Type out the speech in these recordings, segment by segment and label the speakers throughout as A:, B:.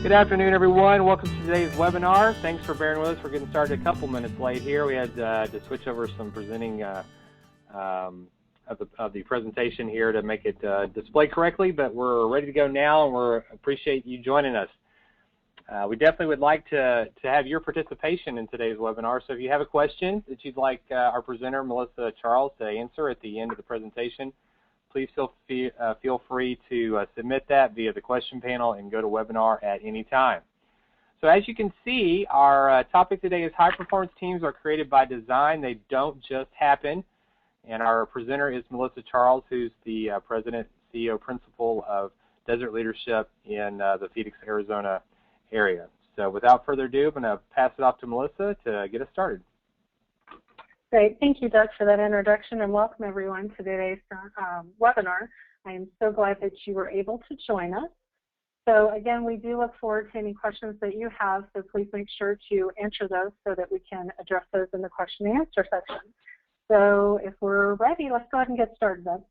A: Good afternoon, everyone. Welcome to today's webinar. Thanks for bearing with us. We're getting started a couple minutes late here. We had to switch over some presenting of the presentation here to make it display correctly, but we're ready to go now, and we appreciate you joining us. We definitely would like to have your participation in today's webinar. So if you have a question that you'd like our presenter, Melissa Charles, to answer at the end of the presentation, please feel free to submit that via the question panel and go to webinar at any time. So as you can see, our topic today is high performance teams are created by design. They don't just happen. And our presenter is Melissa Charles, who's the President, CEO, Principal of Desert Leadership in the Phoenix, Arizona area. So without further ado, I'm going to pass it off to Melissa to get us started.
B: Great. Thank you, Doug, for that introduction, and welcome everyone to today's webinar. I am so glad that you were able to join us. So again, we do look forward to any questions that you have, so please make sure to enter those so that we can address those in the question and answer section. So if we're ready, let's go ahead and get started then.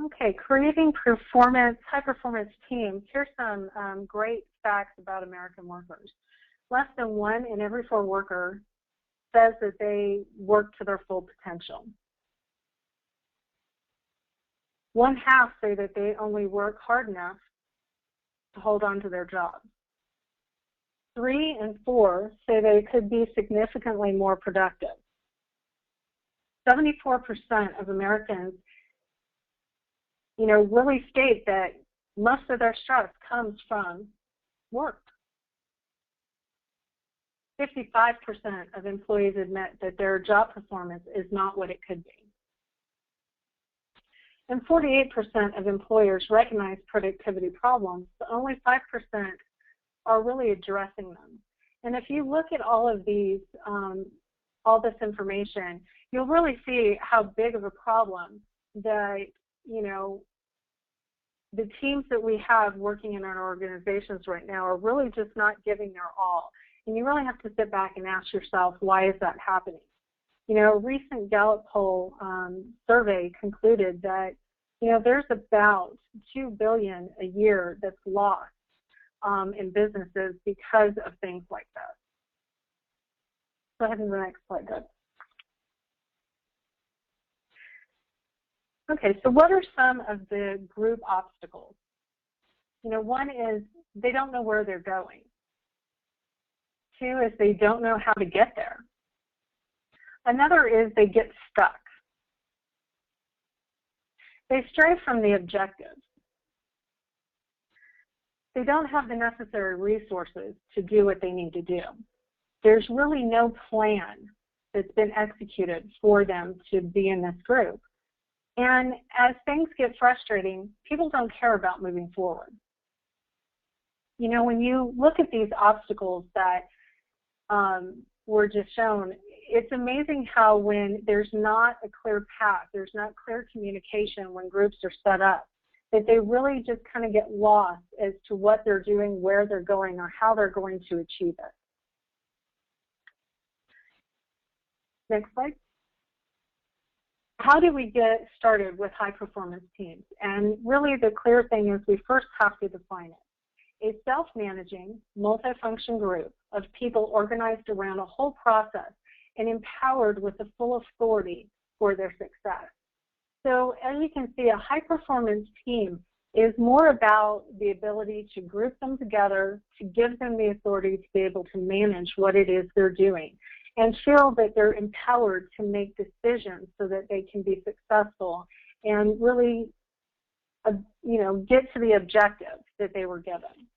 B: Okay, creating high-performance teams. Here's some great facts about American workers. Less than 1 in every 4 workers says that they work to their full potential. 1/2 say that they only work hard enough to hold on to their job. 3 in 4 say they could be significantly more productive. 74% of Americans, really state that most of their stress comes from work. 55% of employees admit that their job performance is not what it could be. And 48% of employers recognize productivity problems, but only 5% are really addressing them. And if you look at all of these, all this information, you'll really see how big of a problem that, the teams that we have working in our organizations right now are really just not giving their all. And you really have to sit back and ask yourself, why is that happening? A recent Gallup poll survey concluded that, there's about $2 billion a year that's lost in businesses because of things like that. Go ahead to the next slide, Doug. Okay, so what are some of the group obstacles? One is they don't know where they're going. 2 is they don't know how to get there. Another is they get stuck. They stray from the objectives. They don't have the necessary resources to do what they need to do. There's really no plan that's been executed for them to be in this group. And as things get frustrating, people don't care about moving forward. When you look at these obstacles that were just shown, it's amazing how when there's not a clear path, there's not clear communication when groups are set up, that they really just kind of get lost as to what they're doing, where they're going, or how they're going to achieve it. Next slide. How do we get started with high-performance teams? And really the clear thing is we first have to define it. A self-managing, multifunction group of people organized around a whole process and empowered with the full authority for their success. So as you can see, a high-performance team is more about the ability to group them together, to give them the authority to be able to manage what it is they're doing, and feel that they're empowered to make decisions so that they can be successful and really, get to the objective that they were given.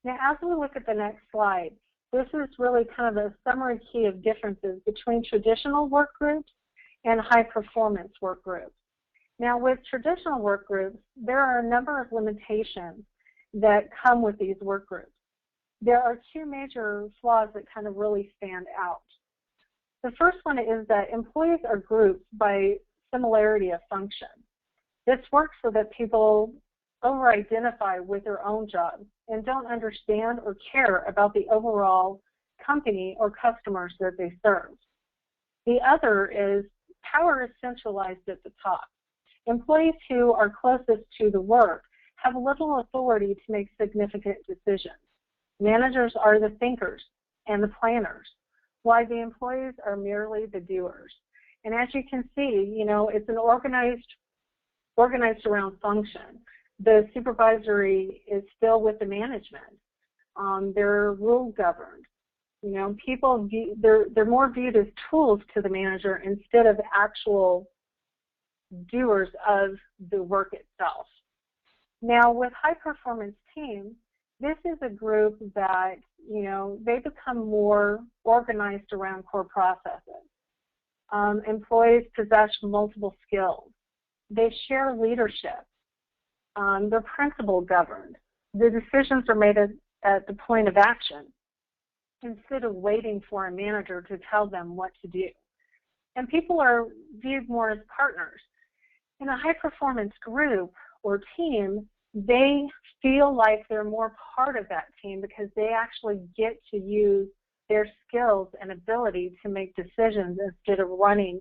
B: Now, as we look at the next slide, this is really kind of a summary key of differences between traditional work groups and high-performance work groups. Now, with traditional work groups, there are a number of limitations that come with these work groups. There are 2 major flaws that kind of really stand out. The first one is that employees are grouped by similarity of function. This works so that people over-identify with their own jobs and don't understand or care about the overall company or customers that they serve. The other is power is centralized at the top. Employees who are closest to the work have little authority to make significant decisions. Managers are the thinkers and the planners, while the employees are merely the doers. And as you can see, it's an organized around function. The supervisory is still with the management. They're rule governed. People they're more viewed as tools to the manager instead of actual doers of the work itself. Now, with high performance teams, this is a group that, they become more organized around core processes. Employees possess multiple skills. They share leadership. They're principle governed. The decisions are made at the point of action instead of waiting for a manager to tell them what to do. And people are viewed more as partners. In a high-performance group or team, they feel like they're more part of that team because they actually get to use their skills and ability to make decisions instead of running,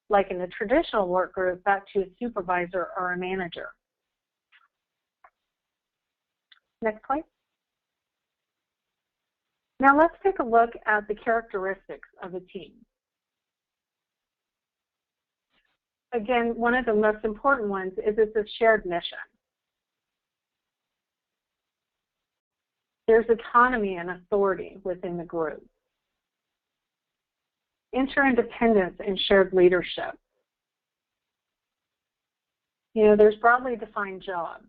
B: like in a traditional work group, back to a supervisor or a manager. Next slide. Now let's take a look at the characteristics of a team. Again, one of the most important ones is it's a shared mission. There's autonomy and authority within the group. Interdependence and shared leadership. There's broadly defined jobs.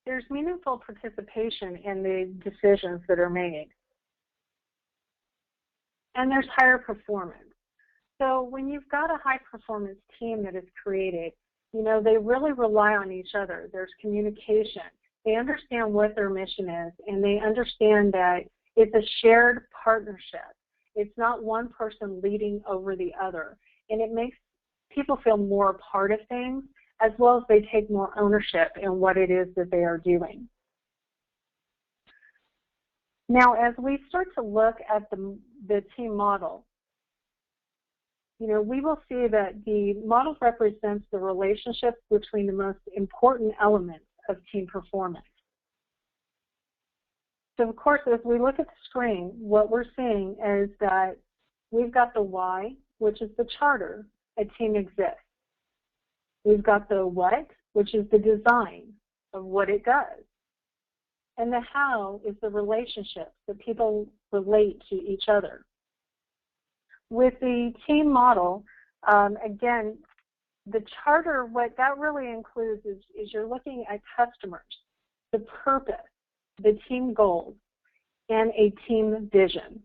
B: There's meaningful participation in the decisions that are made. And there's higher performance. So when you've got a high-performance team that is created, they really rely on each other. There's communication. They understand what their mission is, and they understand that it's a shared partnership. It's not one person leading over the other. And it makes people feel more a part of things, as well as they take more ownership in what it is that they are doing. Now, as we start to look at the team model, we will see that the model represents the relationship between the most important elements of team performance. So, of course, as we look at the screen, what we're seeing is that we've got the why, which is the charter a team exists. We've got the what, which is the design of what it does. And the how is the relationships that people relate to each other. With the team model, again, the charter, what that really includes is you're looking at customers, the purpose, the team goals, and a team vision.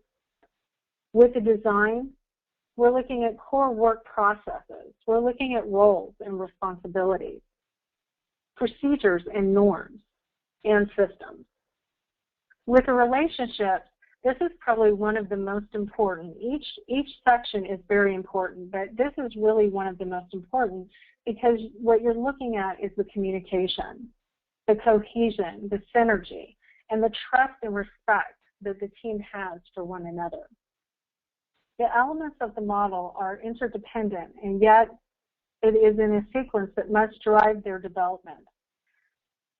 B: With the design, we're looking at core work processes. We're looking at roles and responsibilities, procedures and norms, and systems. With the relationships, this is probably one of the most important. Each section is very important, but this is really one of the most important because what you're looking at is the communication, the cohesion, the synergy, and the trust and respect that the team has for one another. The elements of the model are interdependent, and yet it is in a sequence that must drive their development.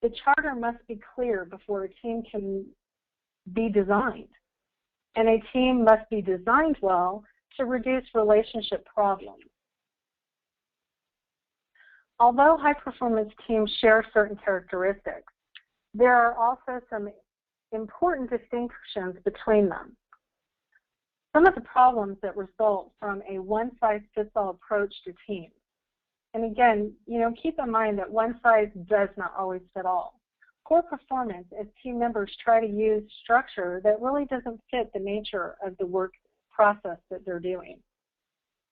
B: The charter must be clear before a team can be designed. And a team must be designed well to reduce relationship problems. Although high-performance teams share certain characteristics, there are also some important distinctions between them. Some of the problems that result from a one-size-fits-all approach to teams. And again, keep in mind that one size does not always fit all. Poor performance as team members try to use structure that really doesn't fit the nature of the work process that they're doing.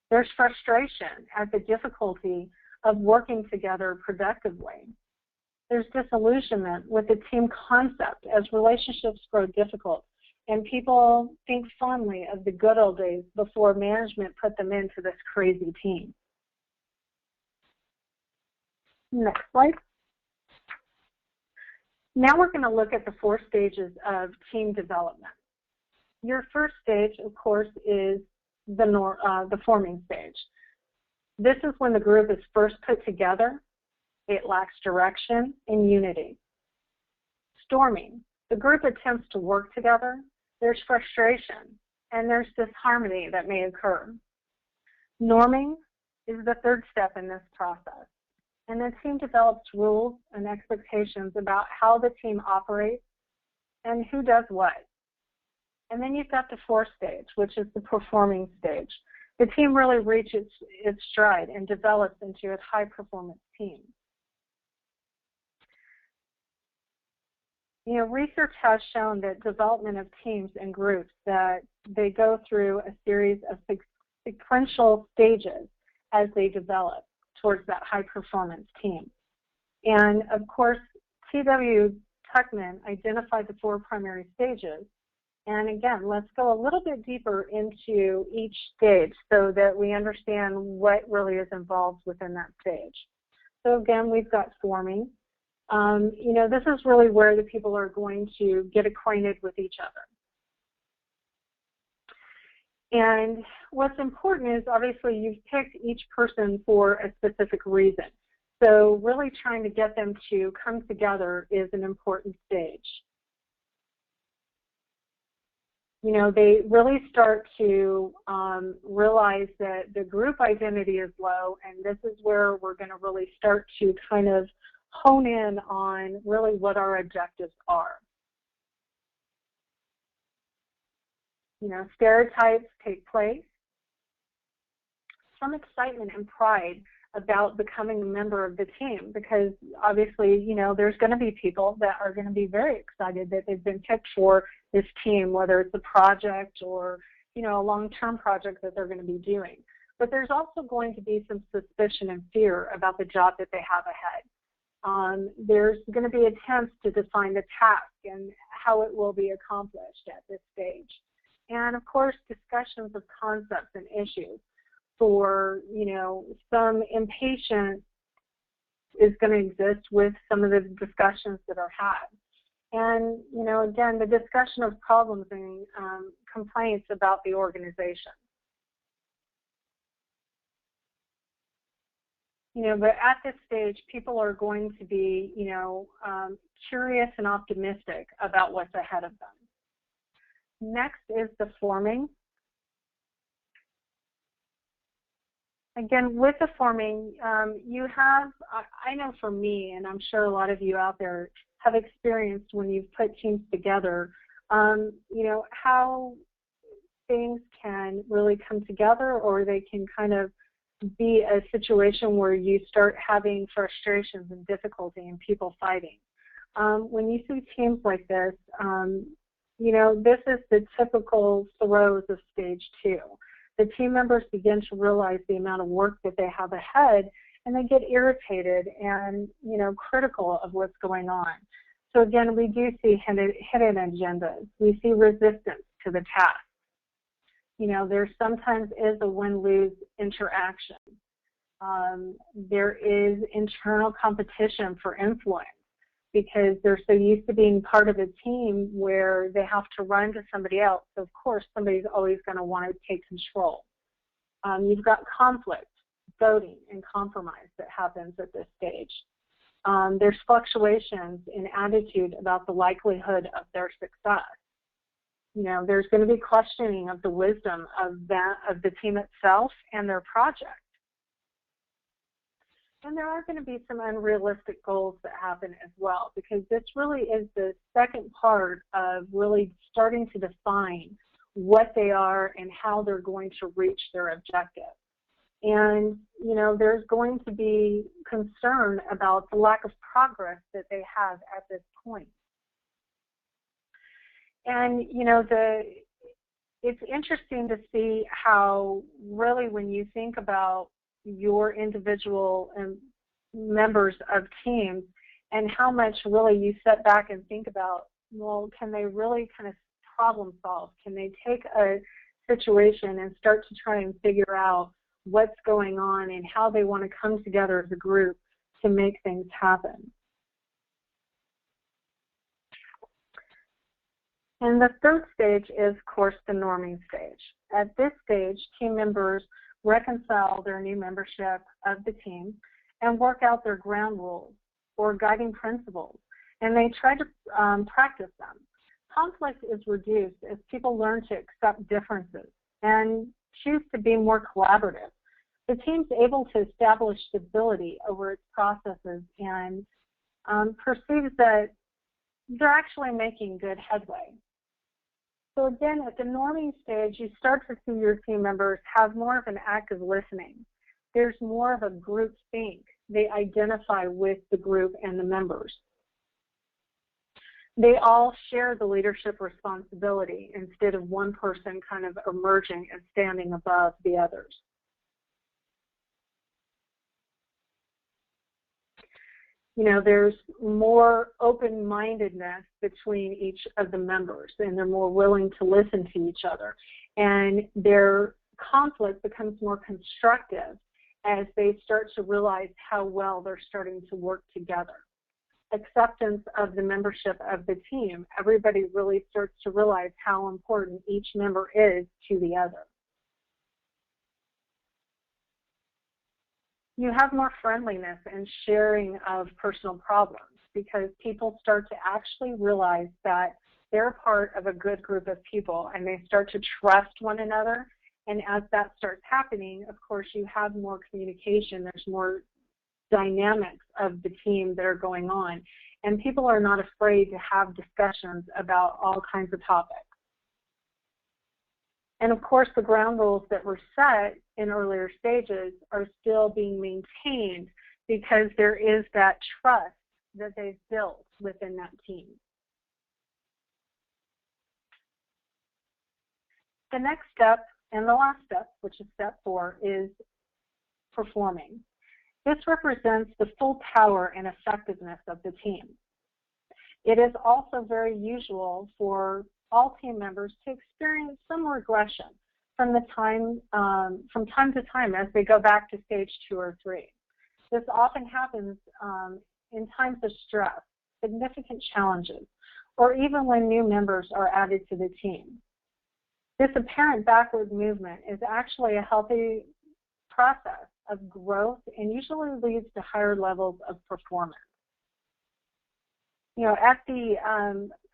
B: There's frustration at the difficulty of working together productively. There's disillusionment with the team concept as relationships grow difficult and people think fondly of the good old days before management put them into this crazy team. Next slide. Now we're going to look at the 4 stages of team development. Your first stage, of course, is the forming stage. This is when the group is first put together. It lacks direction and unity. Storming. The group attempts to work together. There's frustration, and there's disharmony that may occur. Norming is the third step in this process, and the team develops rules and expectations about how the team operates and who does what. And then you've got the fourth stage, which is the performing stage. The team really reaches its stride and develops into a high-performance team. You know, research has shown that development of teams and groups, that they go through a series of sequential stages as they develop towards that high-performance team. And, of course, T.W. Tuckman identified the 4 primary stages. And again, let's go a little bit deeper into each stage so that we understand what really is involved within that stage. So again, we've got forming. You know, this is really where the people are going to get acquainted with each other. And what's important is, obviously, you've picked each person for a specific reason. So really trying to get them to come together is an important stage. You know, they really start to realize that the group identity is low, and this is where we're going to really start to kind of hone in on really what our objectives are. You know, stereotypes take place. Some excitement and pride about becoming a member of the team, because obviously, you know, there's going to be people that are going to be very excited that they've been picked for this team, whether it's a project or, you know, a long-term project that they're going to be doing. But there's also going to be some suspicion and fear about the job that they have ahead. There's going to be attempts to define the task and how it will be accomplished at this stage. And of course, discussions of concepts and issues. For, you know, some impatience is going to exist with some of the discussions that are had. And, you know, again, the discussion of problems and complaints about the organization. You know, but at this stage, people are going to be, you know, curious and optimistic about what's ahead of them. Next is the forming. Again, with the forming, you have, I know for me, and I'm sure a lot of you out there have experienced when you've put teams together, you know, how things can really come together, or they can kind of be a situation where you start having frustrations and difficulty and people fighting. When you see teams like this, you know, this is the typical throes of stage 2. The team members begin to realize the amount of work that they have ahead, and they get irritated and, you know, critical of what's going on. So again, we do see hidden agendas. We see resistance to the task. You know, there sometimes is a win-lose interaction. There is internal competition for influence, because they're so used to being part of a team where they have to run to somebody else. So of course, somebody's always going to want to take control. You've got conflict, voting, and compromise that happens at this stage. There's fluctuations in attitude about the likelihood of their success. You know, there's going to be questioning of the wisdom of the team itself and their project. And there are going to be some unrealistic goals that happen as well, because this really is the second part of really starting to define what they are and how they're going to reach their objective. And, you know, there's going to be concern about the lack of progress that they have at this point. And, you know, it's interesting to see how really when you think about your individual members of teams and how much really you sit back and think about, well, can they really kind of problem solve? Can they take a situation and start to try and figure out what's going on and how they want to come together as a group to make things happen? And the third stage is, of course, the norming stage. At this stage, team members reconcile their new membership of the team, and work out their ground rules or guiding principles, and they try to practice them. Conflict is reduced as people learn to accept differences and choose to be more collaborative. The team's able to establish stability over its processes and perceives that they're actually making good headway. So again, at the norming stage, you start to see your team members have more of an active listening. There's more of a group think. They identify with the group and the members. They all share the leadership responsibility instead of one person kind of emerging and standing above the others. You know, there's more open-mindedness between each of the members, and they're more willing to listen to each other. And their conflict becomes more constructive as they start to realize how well they're starting to work together. Acceptance of the membership of the team, everybody really starts to realize how important each member is to the other. You have more friendliness and sharing of personal problems because people start to actually realize that they're part of a good group of people and they start to trust one another. And as that starts happening, of course, you have more communication. There's more dynamics of the team that are going on. And people are not afraid to have discussions about all kinds of topics. And of course, the ground rules that were set in earlier stages are still being maintained because there is that trust that they've built within that team. The next step and the last step, which is step 4, is performing. This represents the full power and effectiveness of the team. It is also very usual for all team members to experience some regression from time to time as they go back to stage 2 or 3. This often happens in times of stress, significant challenges, or even when new members are added to the team. This apparent backward movement is actually a healthy process of growth and usually leads to higher levels of performance. You know, at the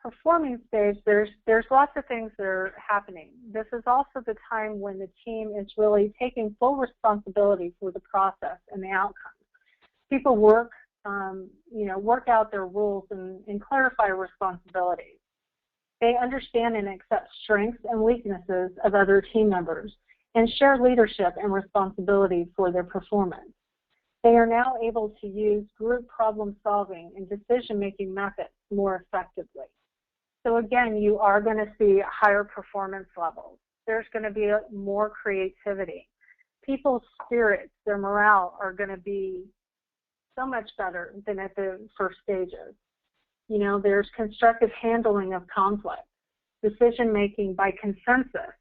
B: performing stage, there's lots of things that are happening. This is also the time when the team is really taking full responsibility for the process and the outcomes. People work out their rules and clarify responsibilities. They understand and accept strengths and weaknesses of other team members and share leadership and responsibility for their performance. They are now able to use group problem solving and decision-making methods more effectively. So again, you are going to see higher performance levels. There's going to be more creativity. People's spirits, their morale are going to be so much better than at the first stages. You know, there's constructive handling of conflict, decision-making by consensus.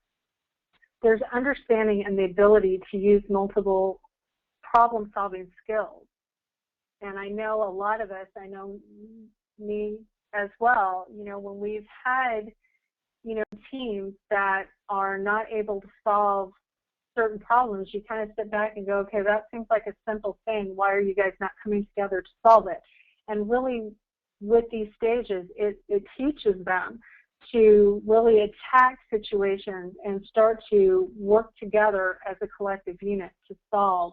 B: There's understanding and the ability to use multiple problem-solving skills. And I know a lot of us, I know me as well, you know, when we've had, you know, teams that are not able to solve certain problems, you kind of sit back and go, okay, that seems like a simple thing. Why are you guys not coming together to solve it? And really, with these stages, it teaches them to really attack situations and start to work together as a collective unit to solve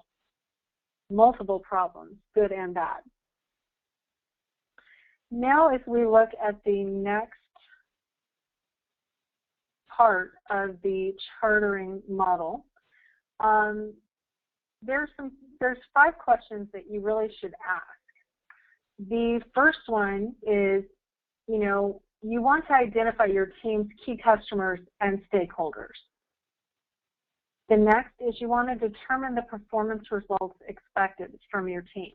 B: multiple problems, good and bad. Now, as we look at the next part of the chartering model, there's 5 questions that you really should ask. The first one is, you know, you want to identify your team's key customers and stakeholders. The next is you want to determine the performance results expected from your team.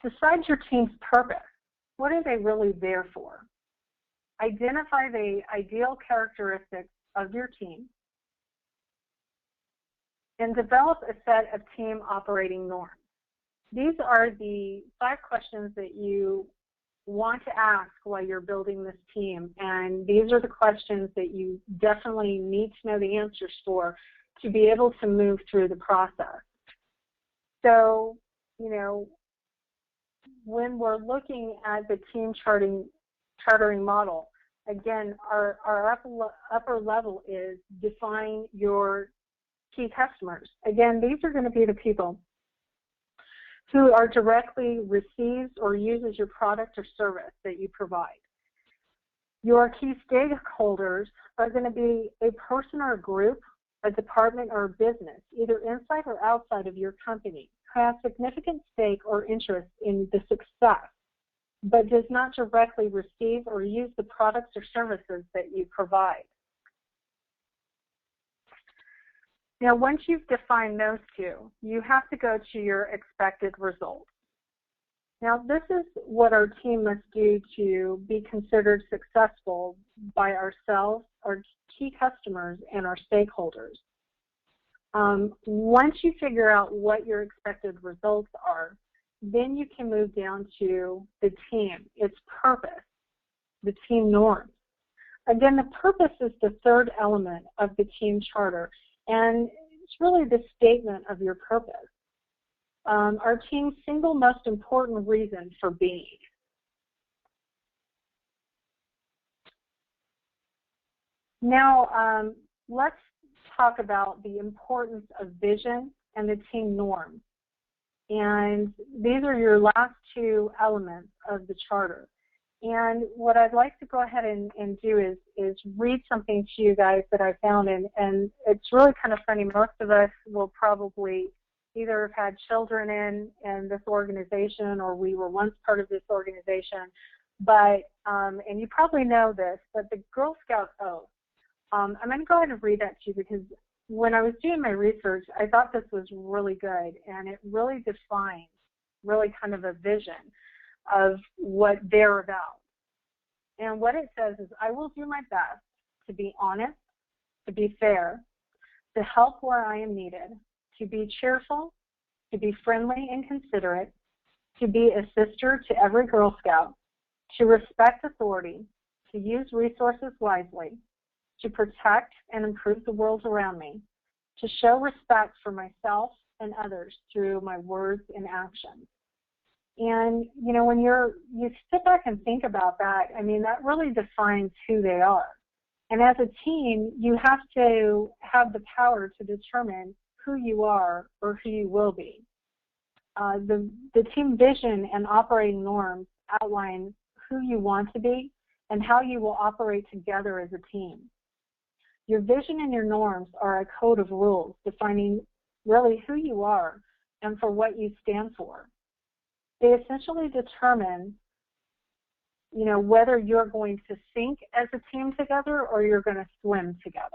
B: Decide your team's purpose. What are they really there for? Identify the ideal characteristics of your team and develop a set of team operating norms. These are the 5 questions that you want to ask while you're building this team, and these are the questions that you definitely need to know the answers for to be able to move through the process. So, you know, when we're looking at the team chartering model, again, our upper level is define your key customers. Again, these are going to be the people who are directly receives or uses your product or service that you provide. Your key stakeholders are going to be a person or a group, a department or a business, either inside or outside of your company, who has significant stake or interest in the success, but does not directly receive or use the products or services that you provide. Now, once you've defined those two, you have to go to your expected results. Now, this is what our team must do to be considered successful by ourselves, our key customers, and our stakeholders. Once you figure out what your expected results are, then you can move down to the team, its purpose, the team norms. Again, the purpose is the third element of the team charter, and it's really the statement of your purpose. Our team's single most important reason for being. Now, let's talk about the importance of vision and the team norms. And these are your last two elements of the charter. And what I'd like to go ahead and do is read something to you guys that I found, and it's really kind of funny. Most of us will probably either have had children in this organization, or we were once part of this organization. But, and you probably know this, but the Girl Scout Oath, I'm going to go ahead and read that to you, because when I was doing my research, I thought this was really good, and it really defines really kind of a vision of what they're about. And what it says is, I will do my best to be honest, to be fair, to help where I am needed, to be cheerful, to be friendly and considerate, to be a sister to every Girl Scout, to respect authority, to use resources wisely, to protect and improve the world around me, to show respect for myself and others through my words and actions. And, you know, when you sit back and think about that, I mean, that really defines who they are. And as a team, you have to have the power to determine who you are or who you will be. The team vision and operating norms outline who you want to be and how you will operate together as a team. Your vision and your norms are a code of rules defining really who you are and for what you stand for. They essentially determine, you know, whether you're going to sink as a team together or you're going to swim together.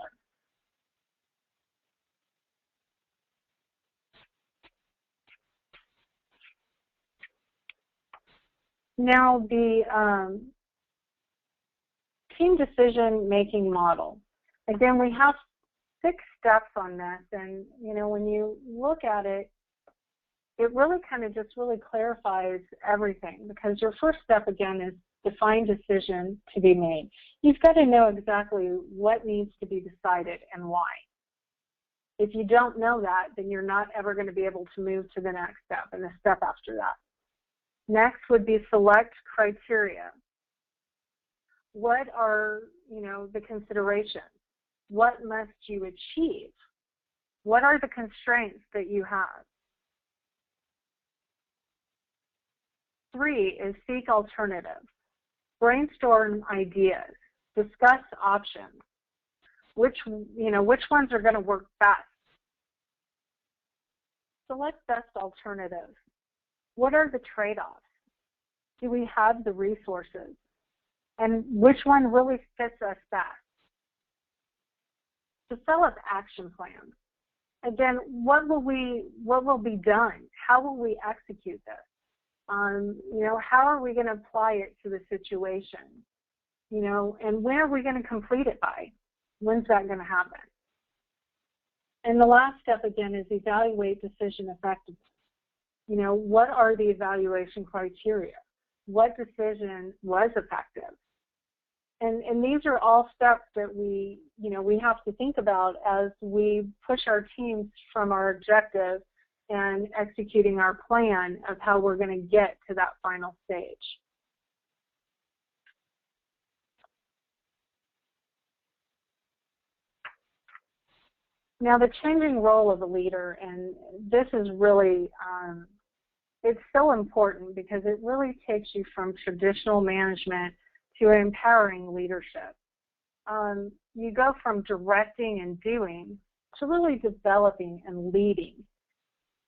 B: Now, the team decision-making model. Again, we have 6 steps on this, and, you know, when you look at it, it really kind of just really clarifies everything, because your first step, again, is define decision to be made. You've got to know exactly what needs to be decided and why. If you don't know that, then you're not ever going to be able to move to the next step and the step after that. Next would be select criteria. What are, you know, the considerations? What must you achieve? What are the constraints that you have? 3 is seek alternatives. Brainstorm ideas. Discuss options. Which ones are going to work best? Select best alternatives. What are the trade-offs? Do we have the resources? And which one really fits us best? Develop action plans. Again, what will be done? How will we execute this? You know, how are we going to apply it to the situation? You know, and when are we going to complete it by? When's that going to happen? And the last step, again, is evaluate decision effectiveness. You know, what are the evaluation criteria? What decision was effective? And these are all steps that we have to think about as we push our teams from our objective and executing our plan of how we're going to get to that final stage. Now, the changing role of a leader, and this is really, it's so important because it really takes you from traditional management to empowering leadership. You go from directing and doing to really developing and leading.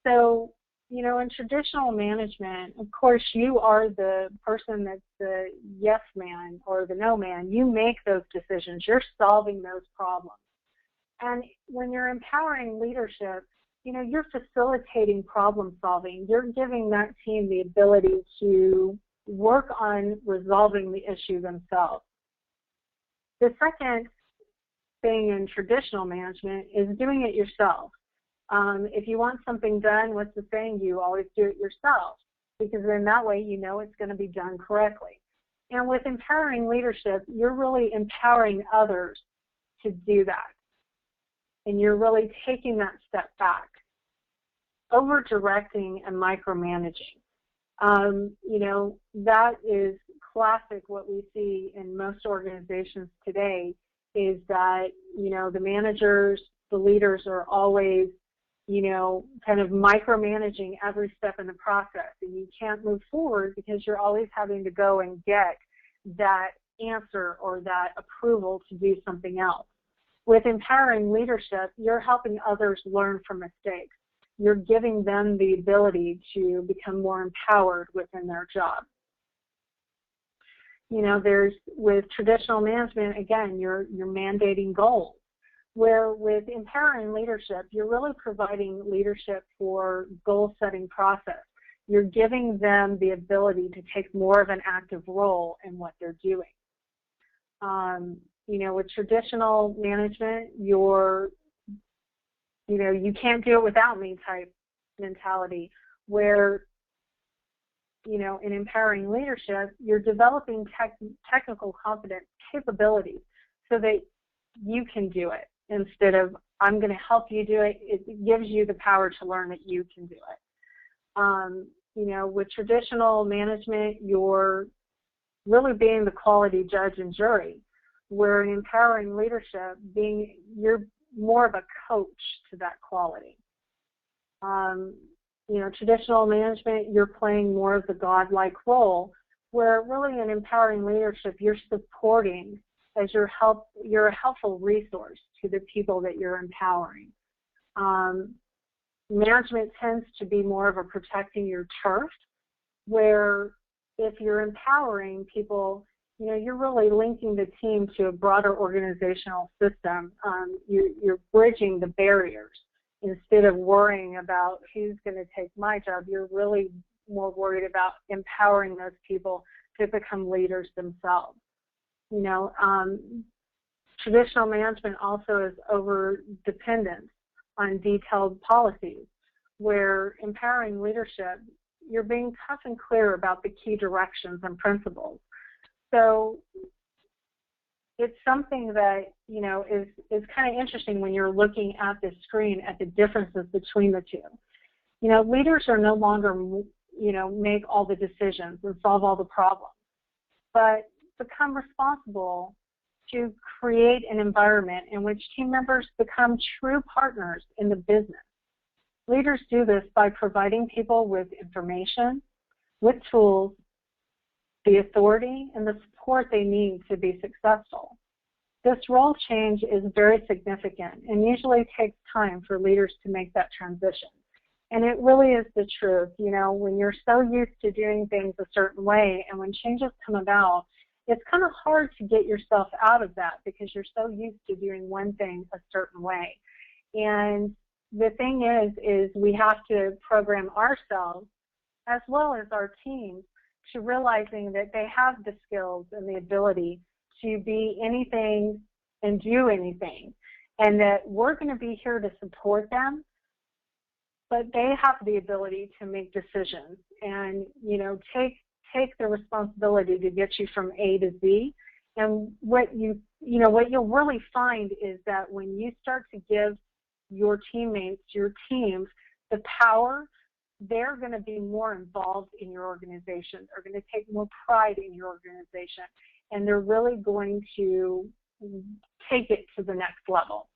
B: So, in traditional management, of course, you are the person that's the yes man or the no man. You make those decisions. You're solving those problems. And when you're empowering leadership, you're facilitating problem solving. You're giving that team the ability to work on resolving the issue themselves. The second thing in traditional management is doing it yourself. If you want something done, what's the saying? You always do it yourself, because then that way it's going to be done correctly. And with empowering leadership, you're really empowering others to do that. And you're really taking that step back. Over-directing and micromanaging. That is classic what we see in most organizations today is that, the managers, the leaders are always, kind of micromanaging every step in the process. And you can't move forward because you're always having to go and get that answer or that approval to do something else. With empowering leadership, you're helping others learn from mistakes. You're giving them the ability to become more empowered within their job. With traditional management, again, you're mandating goals. Where with empowering leadership, you're really providing leadership for goal-setting process. You're giving them the ability to take more of an active role in what they're doing. With traditional management, you can't do it without me type mentality, where, in empowering leadership, you're developing technical competence capabilities so that you can do it instead of I'm going to help you do it. It gives you the power to learn that you can do it. With traditional management, you're really being the quality judge and jury, where in empowering leadership, you're more of a coach to that quality. Traditional management, you're playing more of the godlike role, where really in empowering leadership, you're supporting as you're a helpful resource to the people that you're empowering. Management tends to be more of a protecting your turf, where if you're empowering people, you're really linking the team to a broader organizational system. You're bridging the barriers instead of worrying about who's going to take my job. You're really more worried about empowering those people to become leaders themselves. Traditional management also is over dependent on detailed policies, where empowering leadership, you're being tough and clear about the key directions and principles. So it's something that, is kind of interesting when you're looking at this screen at the differences between the two. Leaders are no longer, make all the decisions and solve all the problems, but become responsible to create an environment in which team members become true partners in the business. Leaders do this by providing people with information, with tools, the authority, and the support they need to be successful. This role change is very significant and usually takes time for leaders to make that transition. And it really is the truth. When you're so used to doing things a certain way, and when changes come about, it's kind of hard to get yourself out of that because you're so used to doing one thing a certain way. And the thing is we have to program ourselves as well as our teams to realizing that they have the skills and the ability to be anything and do anything, and that we're going to be here to support them, but they have the ability to make decisions and, take the responsibility to get you from A to Z And what what you'll really find is that when you start to give your teammates, your teams, the power, they're going to be more involved in your organization. They're going to take more pride in your organization, and they're really going to take it to the next level.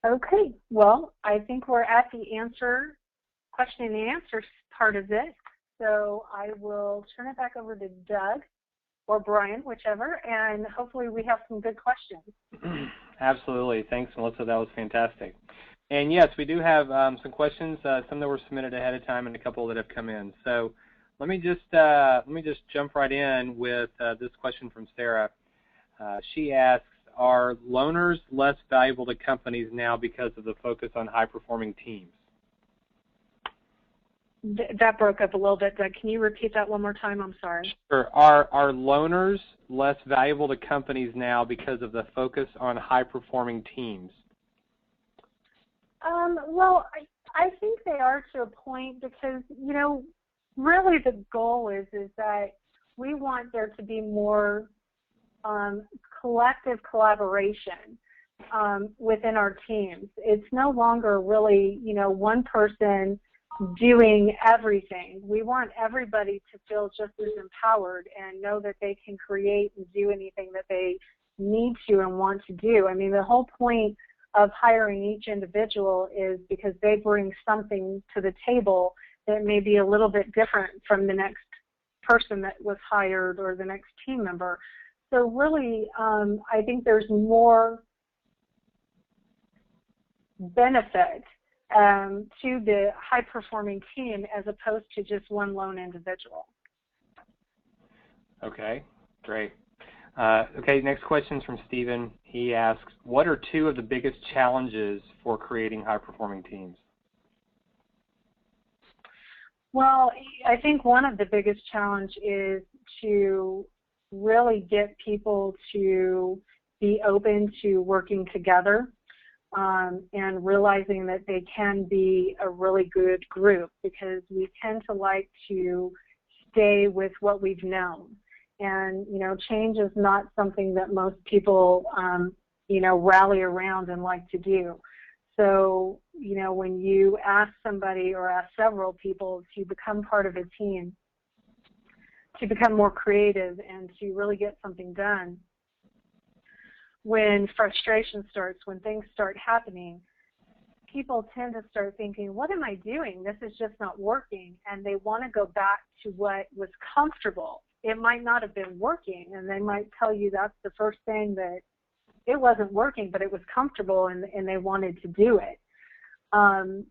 B: Okay, well, I think we're at the question and answer part of this. So I will turn it back over to Doug or Brian, whichever, and hopefully we have some good questions.
A: Absolutely. Thanks, Melissa. That was fantastic. And yes, we do have some questions, some that were submitted ahead of time and a couple that have come in. So let me just jump right in with this question from Sarah. She asks, are loaners less valuable to companies now because of the focus on high-performing teams?
B: That broke up a little bit, Doug. Can you repeat that one more time? I'm sorry.
A: Sure. Are loaners less valuable to companies now because of the focus on high-performing teams?
B: Well, I think they are to a point because, really the goal is that we want there to be more collective collaboration within our teams. It's no longer really, one person doing everything. We want everybody to feel just as empowered and know that they can create and do anything that they need to and want to do. I mean, the whole point of hiring each individual is because they bring something to the table that may be a little bit different from the next person that was hired or the next team member. So really, I think there's more benefit to the high-performing team as opposed to just one lone individual.
A: Okay, great. Okay, next question is from Stephen. He asks, what are two of the biggest challenges for creating high-performing teams?
B: Well, I think one of the biggest challenge is to really get people to be open to working together and realizing that they can be a really good group, because we tend to like to stay with what we've known. And, change is not something that most people, rally around and like to do. So, when you ask somebody or ask several people to become part of a team, to become more creative and to really get something done, when frustration starts, when things start happening, people tend to start thinking, what am I doing? This is just not working. And they want to go back to what was comfortable. It might not have been working, and they might tell you that's the first thing, that it wasn't working, but it was comfortable, and they wanted to do it. And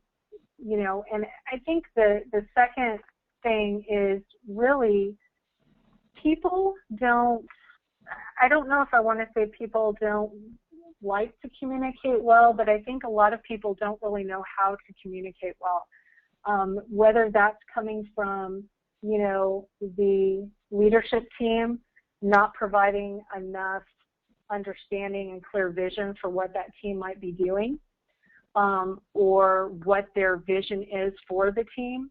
B: I think the second thing is really people don't, I don't know if I want to say people don't like to communicate well, but I think a lot of people don't really know how to communicate well. Whether that's coming from, the leadership team not providing enough understanding and clear vision for what that team might be doing, or what their vision is for the team.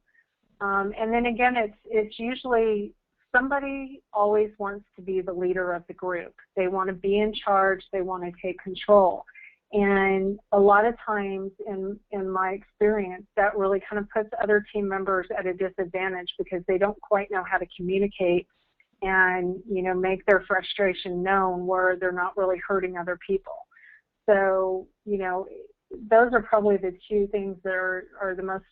B: And then again, it's usually somebody always wants to be the leader of the group. They want to be in charge. They want to take control. And a lot of times in my experience, that really kind of puts other team members at a disadvantage because they don't quite know how to communicate and, make their frustration known where they're not really hurting other people. So, those are probably the two things that are the most,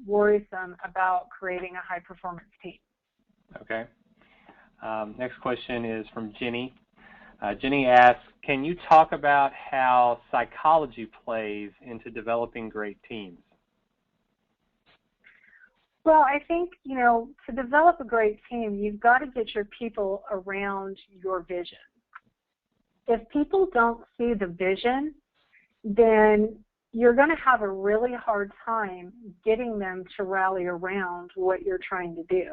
B: worrisome about creating a high-performance team.
A: Okay. Next question is from Jenny. Jenny asks, can you talk about how psychology plays into developing great teams?
B: Well, I think, to develop a great team, you've got to get your people around your vision. If people don't see the vision, then you're going to have a really hard time getting them to rally around what you're trying to do,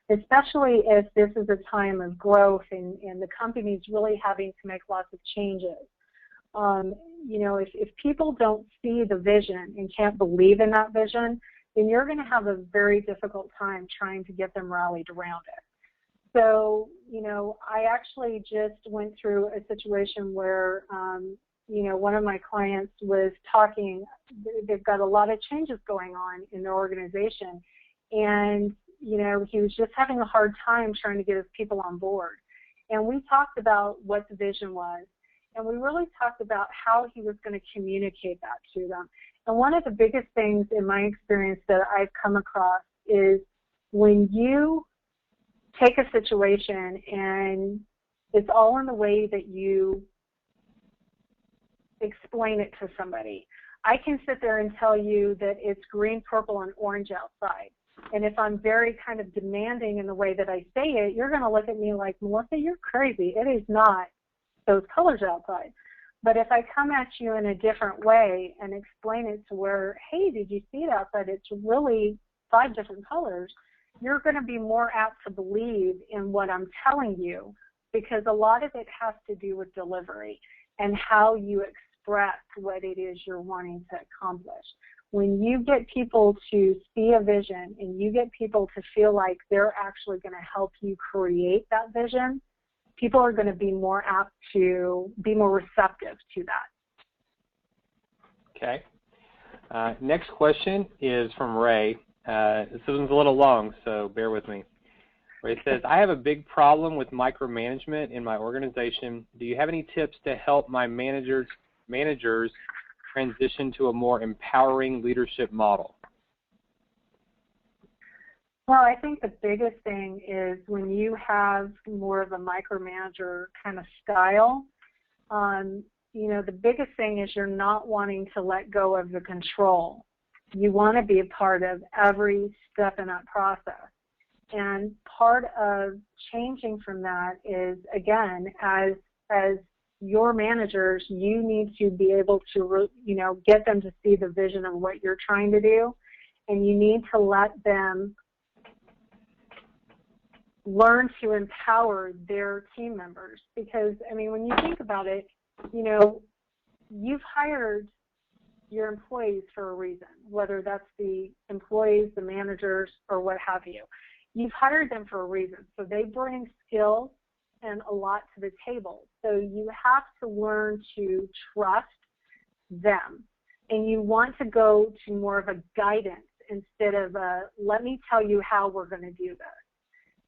B: especially if this is a time of growth and the company's really having to make lots of changes. If people don't see the vision and can't believe in that vision, then you're going to have a very difficult time trying to get them rallied around it. So, you know, I actually just went through a situation where, you know, one of my clients was talking, they've got a lot of changes going on in their organization, and, you know, he was just having a hard time trying to get his people on board. And we talked about what the vision was, and we really talked about how he was going to communicate that to them. And one of the biggest things in my experience that I've come across is when you take a situation and it's all in the way that you explain it to somebody. I can sit there and tell you that it's green, purple, and orange outside. And if I'm very kind of demanding in the way that I say it, you're going to look at me like, Melissa, you're crazy. It is not those colors outside. But if I come at you in a different way and explain it to where, hey, did you see it outside? It's really 5 different colors. You're going to be more apt to believe in what I'm telling you, because a lot of it has to do with delivery and how you express what it is you're wanting to accomplish. When you get people to see a vision and you get people to feel like they're actually going to help you create that vision, people are going to be more apt to be more receptive to that.
A: Okay. Next question is from Ray. This one's a little long, so bear with me. Ray says, I have a big problem with micromanagement in my organization. Do you have any tips to help my managers transition to a more empowering leadership model?
B: Well, I think the biggest thing is when you have more of a micromanager kind of style, you know, the biggest thing is you're not wanting to let go of the control. You want to be a part of every step in that process. And part of changing from that is, again, as your managers, you need to be able to, you know, get them to see the vision of what you're trying to do, and you need to let them learn to empower their team members. Because, I mean, when you think about it, you know, you've hired your employees for a reason, whether that's the employees, the managers, or what have you. You've hired them for a reason. So they bring skills and a lot to the table. So you have to learn to trust them. And you want to go to more of a guidance instead of a, let me tell you how we're going to do this.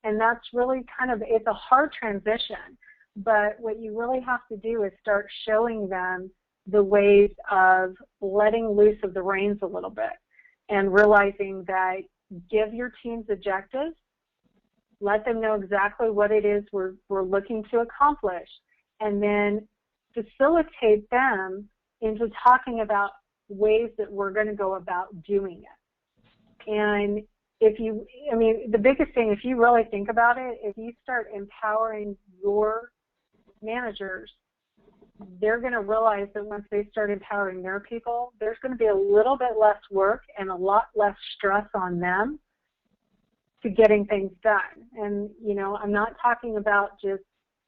B: And that's really kind of, it's a hard transition. But what you really have to do is start showing them the ways of letting loose of the reins a little bit and realizing that give your teams objectives, let them know exactly what it is we're looking to accomplish, and then facilitate them into talking about ways that we're going to go about doing it. And if you, I mean, the biggest thing, if you really think about it, if you start empowering your managers, they're going to realize that once they start empowering their people, there's going to be a little bit less work and a lot less stress on them to getting things done. And, you know, I'm not talking about just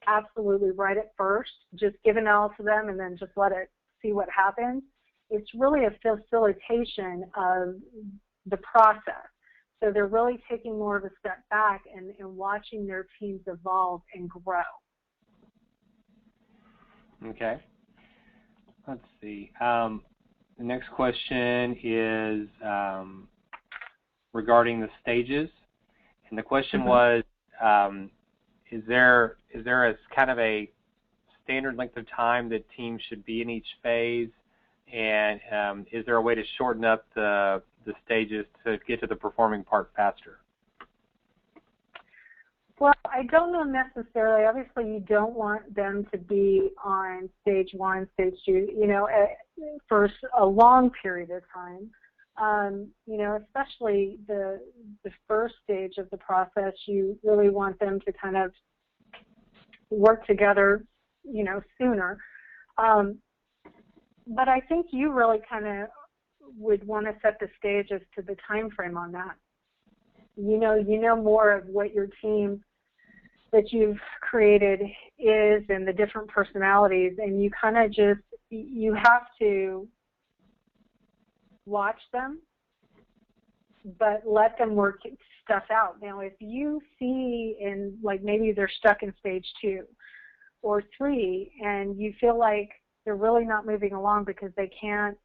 B: absolutely right at first, just give it all to them and then just let it see what happens. It's really a facilitation of the process. So they're really taking more of a step back and watching their teams evolve and grow.
A: Okay. Let's see. The next question is regarding the stages. And the question was, is there a kind of a standard length of time that teams should be in each phase? And is there a way to shorten up the stages to get to the performing part faster?
B: Well, I don't know necessarily. Obviously, you don't want them to be on stage 1, stage 2, you know, for a long period of time. You know, especially the first stage of the process, you really want them to kind of work together, you know, sooner. But I think you really kind of would want to set the stage as to the time frame on that. You know more of what your team that you've created is and the different personalities, and you kind of just, you have to watch them, but let them work, stuff out. Now, if you see like maybe they're stuck in stage 2 or 3 and you feel like they're really not moving along because they can't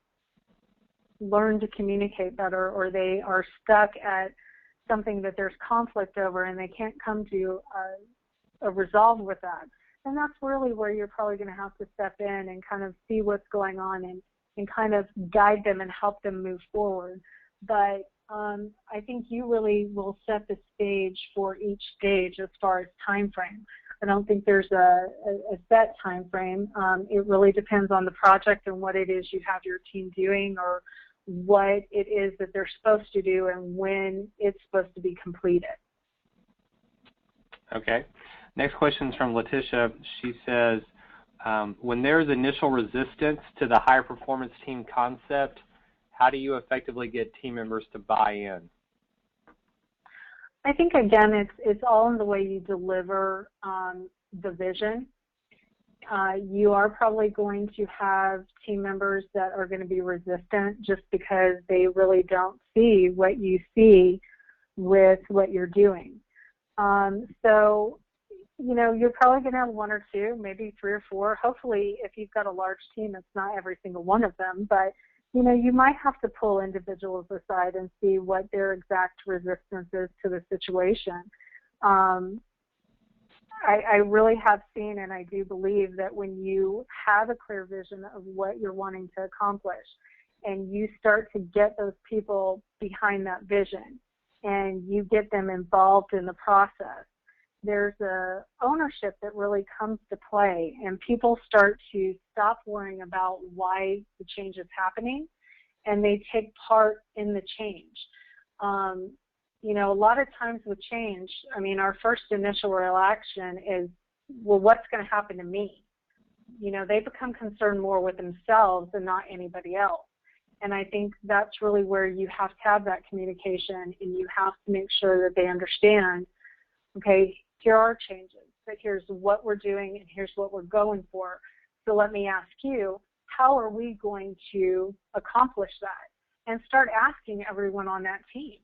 B: learn to communicate better, or they are stuck at something that there's conflict over and they can't come to a resolve with that, then that's really where you're probably going to have to step in and kind of see what's going on and kind of guide them and help them move forward. But I think you really will set the stage for each stage as far as time frame. I don't think there's a set time frame. It really depends on the project and what it is you have your team doing, or what it is that they're supposed to do and when it's supposed to be completed.
A: Okay. Next question is from Letitia. She says, when there's initial resistance to the high performance team concept, how do you effectively get team members to buy in?
B: I think, again, it's all in the way you deliver the vision. You are probably going to have team members that are going to be resistant just because they really don't see what you see with what you're doing. So, you know, you're probably going to have 1 or 2, maybe 3 or 4. Hopefully, if you've got a large team, it's not every single one of them. But, you know, you might have to pull individuals aside and see what their exact resistance is to the situation. I really have seen, and I do believe that when you have a clear vision of what you're wanting to accomplish and you start to get those people behind that vision and you get them involved in the process, there's a ownership that really comes to play, and people start to stop worrying about why the change is happening, and they take part in the change. You know, a lot of times with change, I mean, our first initial reaction is, well, what's going to happen to me? You know, they become concerned more with themselves and not anybody else. And I think that's really where you have to have that communication, and you have to make sure that they understand, okay, here are changes, but here's what we're doing and here's what we're going for. So let me ask you, how are we going to accomplish that? And start asking everyone on that team.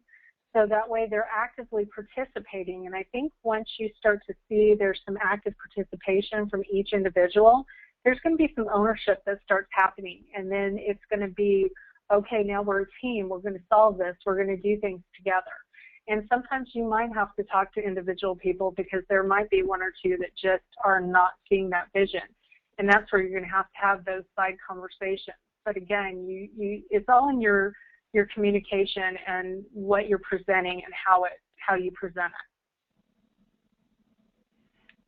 B: So that way they're actively participating. And I think once you start to see there's some active participation from each individual, there's going to be some ownership that starts happening. And then it's going to be, okay, now we're a team. We're going to solve this. We're going to do things together. And sometimes you might have to talk to individual people because there might be 1 or 2 that just are not seeing that vision. And that's where you're going to have those side conversations. But again, it's all in your communication and what you're presenting and how you present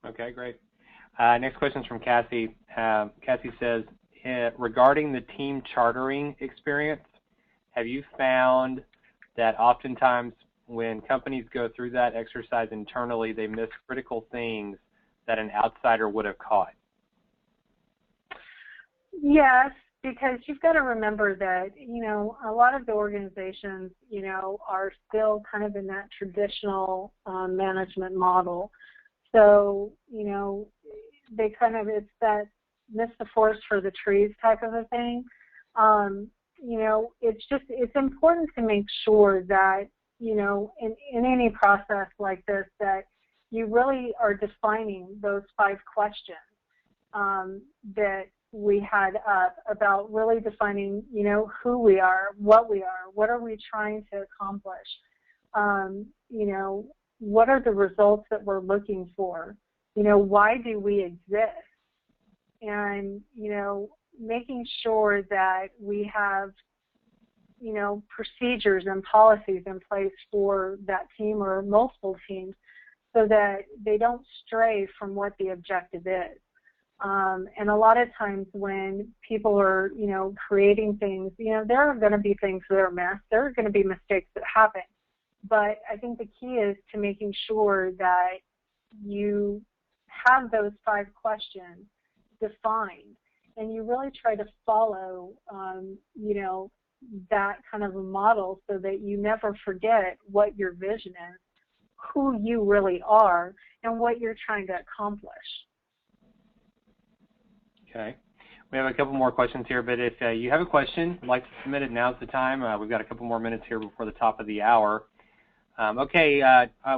B: it.
A: Okay, great. Next question is from Cassie. Cassie says, regarding the team chartering experience, have you found that oftentimes when companies go through that exercise internally, they miss critical things that an outsider would have caught?
B: Yes, because you've got to remember that, you know, a lot of the organizations, you know, are still kind of in that traditional management model. So, you know, they kind of, it's that miss the forest for the trees type of a thing. You know, it's important to make sure that, you know, in any process like this, that you really are defining those 5 questions that we had up about really defining, you know, who we are, what are we trying to accomplish, you know, what are the results that we're looking for, you know, why do we exist, and, you know, making sure that we have, you know, procedures and policies in place for that team or multiple teams so that they don't stray from what the objective is. And a lot of times when people are, you know, creating things, you know, there are going to be things that are missed. There are going to be mistakes that happen. But I think the key is to making sure that you have those 5 questions defined, and you really try to follow, you know, that kind of a model so that you never forget what your vision is, who you really are, and what you're trying to accomplish.
A: Okay. We have a couple more questions here, but if you have a question, you'd like to submit it, now's the time. We've got a couple more minutes here before the top of the hour. Okay,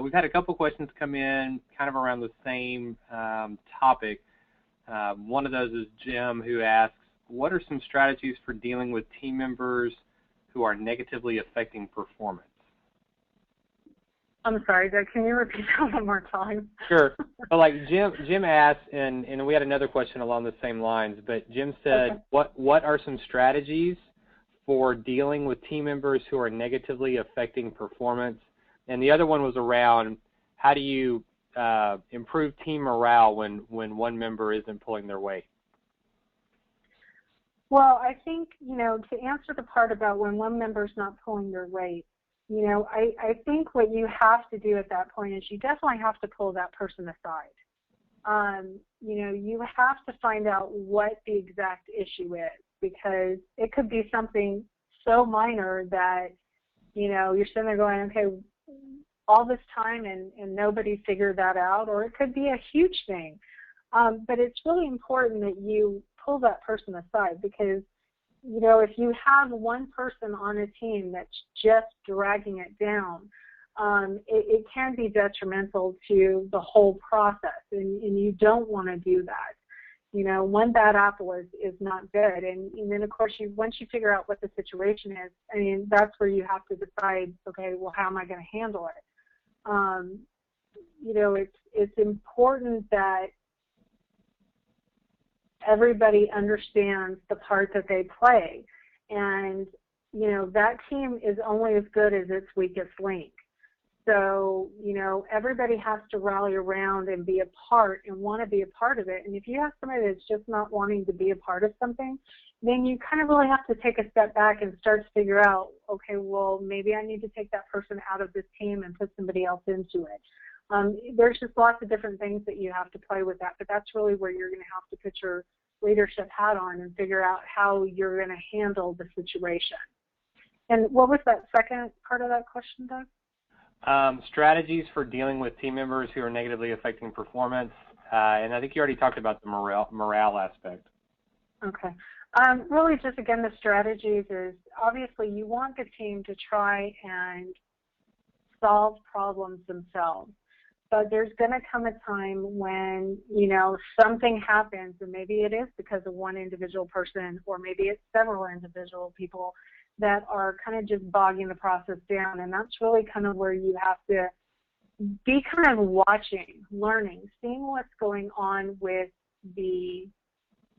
A: we've had a couple questions come in kind of around the same topic. One of those is Jim, who asks, what are some strategies for dealing with team members who are negatively affecting performance?
B: I'm sorry, Doug, can you repeat that one more time?
A: Sure. Well, like Jim asked, and we had another question along the same lines, but Jim said, okay, what are some strategies for dealing with team members who are negatively affecting performance? And the other one was around how do you improve team morale when one member isn't pulling their weight?
B: Well, I think, to answer the part about when one member's not pulling their weight, I think what you have to do at that point is you definitely have to pull that person aside. You have to find out what the exact issue is, because it could be something so minor that, you're sitting there going, okay, all this time and nobody figured that out, or it could be a huge thing. But it's really important that you pull that person aside, because if you have one person on a team that's just dragging it down, it can be detrimental to the whole process, and you don't want to do that. One bad apple is not good, and then of course once you figure out what the situation is, that's where you have to decide, okay, well, how am I going to handle it? It's important that everybody understands the part that they play, and that team is only as good as its weakest link. So everybody has to rally around and be a part and want to be a part of it. And if you have somebody that's just not wanting to be a part of something, then you kind of really have to take a step back and start to figure out, okay, well, maybe I need to take that person out of this team and put somebody else into it. There's just lots of different things that you have to play with that, but that's really where you're going to have to put your leadership hat on and figure out how you're going to handle the situation. And what was that second part of that question, Doug?
A: Strategies for dealing with team members who are negatively affecting performance, and I think you already talked about the morale aspect.
B: Okay. Really just, again, the strategies is, obviously you want the team to try and solve problems themselves. But there's going to come a time when, something happens, and maybe it is because of one individual person, or maybe it's several individual people that are kind of just bogging the process down. And that's really kind of where you have to be kind of watching, learning, seeing what's going on with the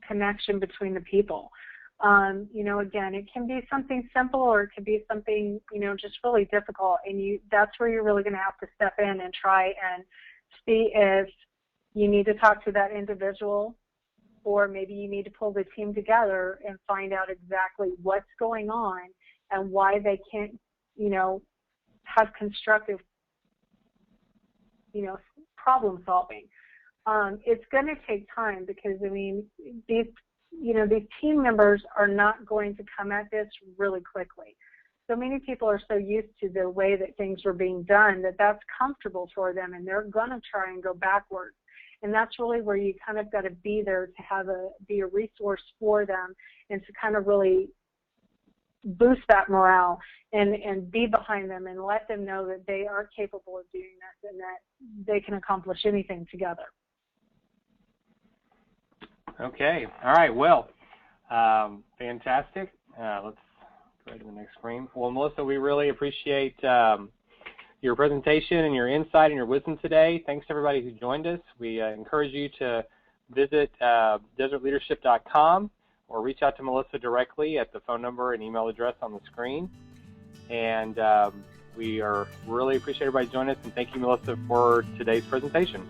B: connection between the people. Again, it can be something simple, or it can be something, just really difficult. And that's where you're really going to have to step in and try and see if you need to talk to that individual, or maybe you need to pull the team together and find out exactly what's going on and why they can't, have constructive, problem solving. It's going to take time, because, these team members are not going to come at this really quickly. So many people are so used to the way that things are being done that that's comfortable for them, and they're going to try and go backwards. And that's really where you kind of got to be there to be a resource for them, and to kind of really boost that morale and be behind them and let them know that they are capable of doing this and that they can accomplish anything together.
A: Okay. All right. Well, fantastic. Let's go to the next screen. Well, Melissa, we really appreciate your presentation and your insight and your wisdom today. Thanks to everybody who joined us. We encourage you to visit desertleadership.com or reach out to Melissa directly at the phone number and email address on the screen. And we really appreciate everybody joining us, and thank you, Melissa, for today's presentation.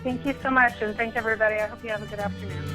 B: Thank you so much, and thank everybody. I hope you have a good afternoon.